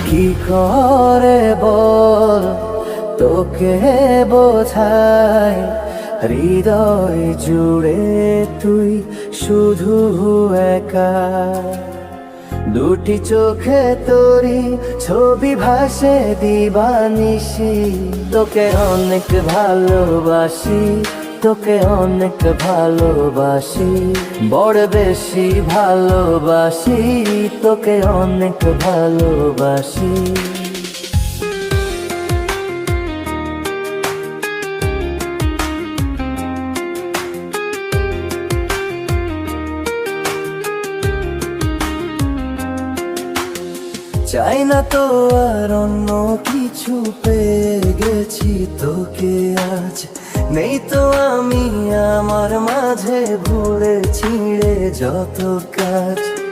কি করে বল তোকে বোঝাই, হৃদয় জুড়ে তুই শুধু একা। দুটি চোখে তোরি ছবি ভাসে দিবানিশি, তোকে অনেক ভালোবাসি, তোকে অনেক ভালোবাসি, বড় বেশি ভালোবাসি, তোকে অনেক ভালোবাসি। চাই না তো আর অন্য কিছু, পেয়ে গেছি তোকে আজ। নেই তো আমি আমার মাঝে ভুলে ছিঁড়ে যত কাজ।